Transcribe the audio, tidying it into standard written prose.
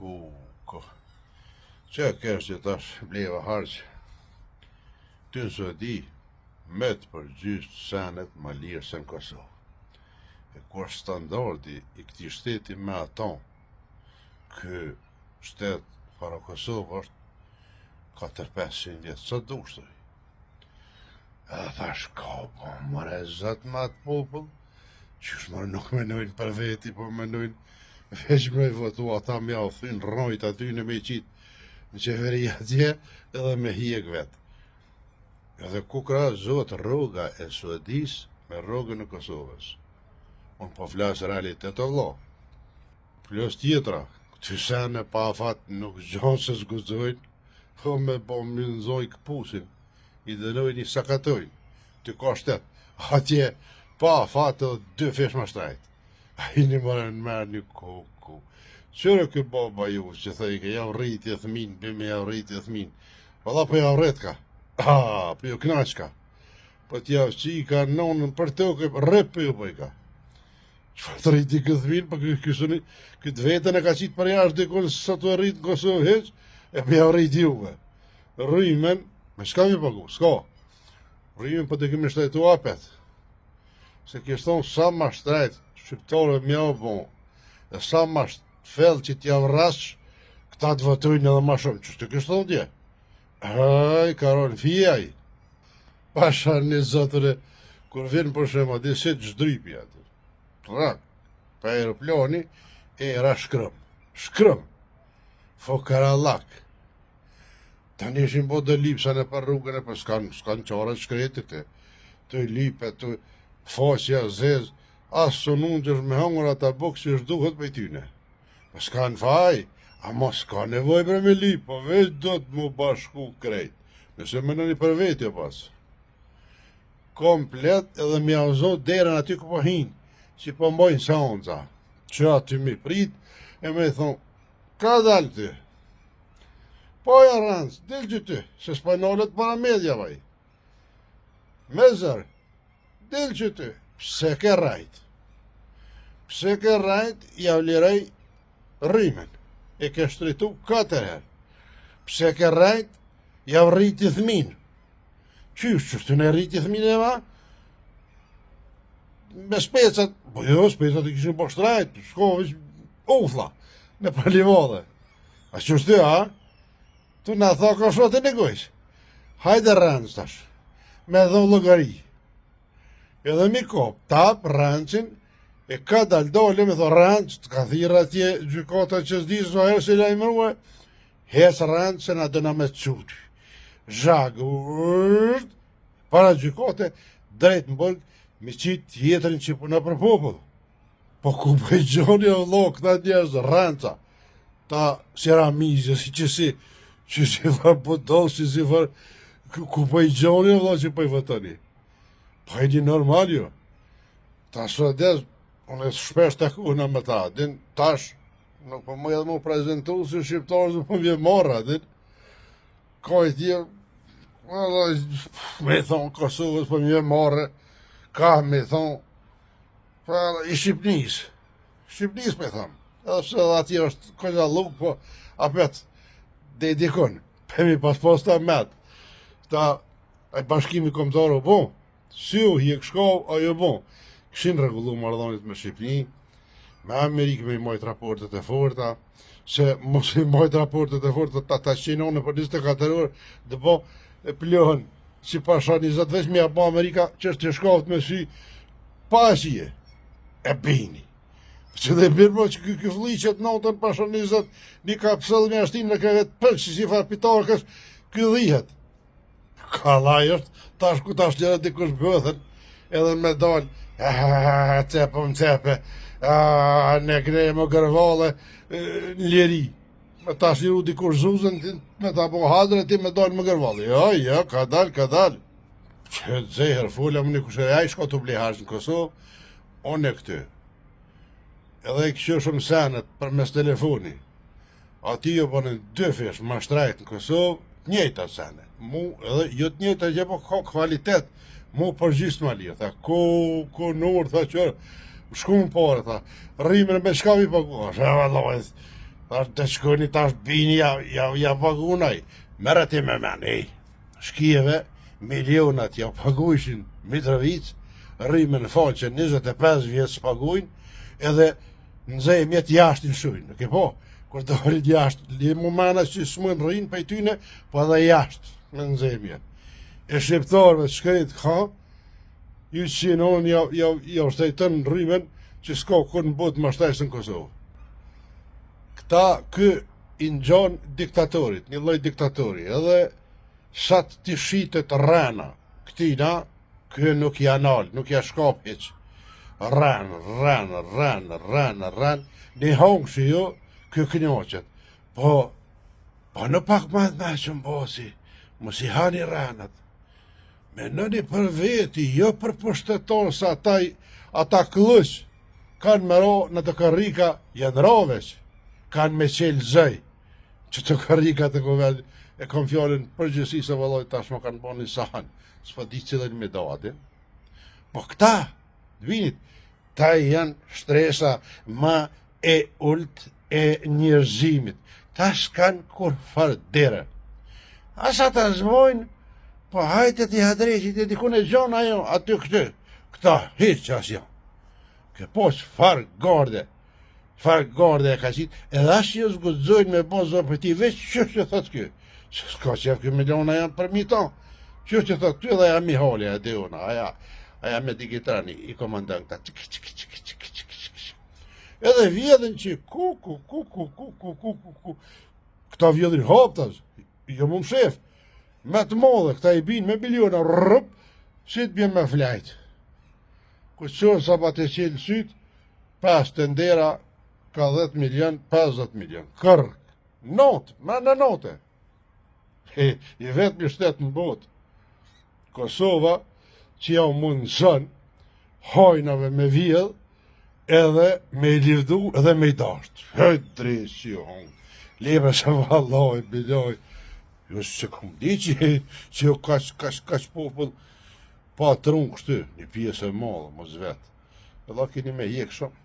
Ku. Që kështë që tash bleva harq, ty në Suedi, me të përgjysht senet më lirë se në Kosovë. E kur standardi i këtij shteti me ato, ky shtet para Kosovë është 400-500 vjetë, sa dushtoj. Edhe thash, ka po mëre zot me atë popull, qysh mërë nuk menojnë për veti, po menojnë veç me votu, ata me au thynë rrojt aty në me qitë në qeveria dje edhe me hjek vetë. Edhe ku kra zot rruga e Suedis me rrugën e Kosovës. Unë po flasë realitet o vlo. Plus tjetra, këty sene pa afat nuk gjonë se zguzojnë, ho me po mënzoj këpusin, i dënojnë i sakatojnë, ty ka shtet, atje pa afat edhe 2 fesh ma shtrajt. A i një mërën merë një ku. Qërë kë baba ju që thëj ke jam rritje thëmin, bime jam rritje thëmin, valla po jam rrit ka, po ju knaq ka, po t'ja që i ka nonën për të rrëp për ju po i ka. Qëfar të rriti këtë thëmin, po këtë vetën e ka qitë për jashtë dikon sa të rritë në Kosovë heq, e për jam rriti juve. Rrimen, me shka mi pagu, s'ka. Rrimen po të kemi shtajtu apet, se kështë thonë sa ma shtrajt, shqiptore mja o bon, dhe sa ma fell që t'ja vrash, këta të votojnë edhe ma shumë. Qështë të kështë thonë tje? Aj, karon fijaj. Pasha një zotëre, kur vinë për shema, dhe se të zhdrypi atë. Rak, pa aeroplani, e ra shkrëm. Shkrëm. Fokarallak. Ta njëshin bo dhe lipsa në për rrugën e për s'kan qarët shkretit të. Të lipe, të fosja, zez, asë së nungësh me hangur ata bukë që është duhet për tyne. S'kan faj, ama s'ka nevoj për me lip, po veç do të mu bashku krejt. Nëse më nëni për vetja pas. Komplet edhe mi auzot derën aty ku po hinë, që po mbojnë saunca. Që aty mi prit, e me thonë, ka dalë ty? Po ja rëndës, del që ty, se s'panollet para media vaj. Me zërë, del që ty, pse ke rajt? Pse ke rajt, ja vleraj rrimen, e ke shtritu 4 herë. Pse ke rajt, ja rriti thmin. Qysh, qështë në rriti thmin e ma? Me specat, po jo, specat i kishin po shtrajt, shkovish, ufla, në pralivode. A qështë ty, a? Tu na tha ka shote në gojsh. Hajde rëndës tash, me dhon logari. Edhe mi kop, tap, rëndësin, e ka daldole me tho rëndës, të ka thira atje gjykata që s'di së herë se lajmërue, hes rëndës se na dëna me cuti. Zhagë, para gjykate, drejt në bërg, mi qitë tjetërin që puna për popull. Po ku për gjoni o lo, këta njerëz rëndësa, ta siramizja, si që si farë pëtol, si farë, ku për gjoni o lo që për vëtëni. Pa i një normal jo. Ta Suedez, unë e shpesh të kuna me ta, din tash, nuk për më edhe mu prezentu si shqiptarës nuk për vje marra, din. Ka i tje, me thonë Kosovës për vje marre, ka me thonë, i Shqipnis. Shqipnis me thonë. Edhe pse dhe atje është kënja lukë, po apet, dhe i dikon, për mi pas ta met, ta e bashkimi kombëtar o bon, si u hjek shkov, ajo bon. Këshin regullu marrëdhëniet me Shqipni, me Amerikë me i majtë raportet e forta, se mos i majtë raportet e forta ta qenone për 24 orë, dhe po e pljohën, si pasha 20 veç me apo Amerika, që është të shkaftë me sy, pa asije, e bini. Që dhe birë po që këtë fliqet natën pasha 20, një ka pësëllë me ashtin në krevet përkë, si farë pitarë kësh, këtë dhihet. Ka laj është, tash ku tash njëre dikush bëthën, edhe me dalë, cepe më cepe, ne krejë më gërvale, njeri. Me tash njëru dikur zuzën, me ta po hadre, ti me dalë më gërvale. Ja, ka dalë. Që zehër fulla më një kushe, ja i shko të blihash në Kosovë, unë e këtë. Edhe i këshë shumë senet për mes telefoni. Ati jo përnë 2 fesh ma shtrajt në Kosovë, njëjta senet. Mu edhe jo të njëjta që po ka kvalitet, mu përgjist ma lirë, tha, ku nërë, tha qërë, shku më pare, tha, rrimën me shka mi përgu, shë vallojës, Thash të shkoni tash bini ja pagunaj. Merët i me men, shkijeve, milionat ja pagujshin Mitrovic, rrime në faqe që 25 vjetë s'pagujnë, edhe në zemjet jashtin shujnë, nuk e po, kur të rrit jashtë, li mu mana që s'mën rrinë për tyne, po edhe jashtë me në zemje. E shqiptarve të shkrit ka, ju që në ja shtajtën rrimen që s'ka kur në botë më shtajsë në Kosovë. Këta kë i ngjan diktatorit, një lloj diktatori, edhe sa të shitet rrana, këtina, kë nuk ja nal, nuk ja shkap hiq. Rran, një hongë jo, kë kënjoqet. Po në pak më që mbosi, mos i hani rranat. Menoni për veti, jo për pushtetor, sa ata këllësh, kanë më ro në të karrika janë rovesh, kanë me qelë zëj, që të karrika të governë, e kam fjallin përgjësi se vëlloj tash më kanë bo një sahan, s'pa di cilën me datin. Po këta, dvinit, ta janë shtresa ma e ult e njerëzimit. Ta s'kan kur farë dere. Asa ta zmojnë, po hajtë t'i hadreqit e dikun e gjonë ajo, aty këtë. Këta, hitë që asë janë. Ke po që farë garde e ka qitë, edhe ashtë jo zgudzojnë me bo zërë për ti, veç që thotë kjo. Që s'ka që kjo miliona janë për mi ta. Që thotë kjo dhe jam i hali, e dhe una, aja me digitrani, i komandën këta, edhe vjedhin që ku, këta vjedhin haptas, jo më shef, me të modhe, këta i bin me miliona, rrëp, si të bjen me flajt. Kësër sa pa të qelë syt, pas të ndera, ka 10 milion, 50 milion, kërk, notë, me në note. I vetë një shtetë në botë. Kosova, që ja mund nësën, hajnave me vjedh, edhe me i livdu, edhe me i dashtë. Hëjtë drejtë që jo hongë. Lebe se vallaj, bilaj. Jo se kom di që jo kash popull pa të runë kështu, një pjesë e malë, mos vetë. Edhe keni me jekë shumë.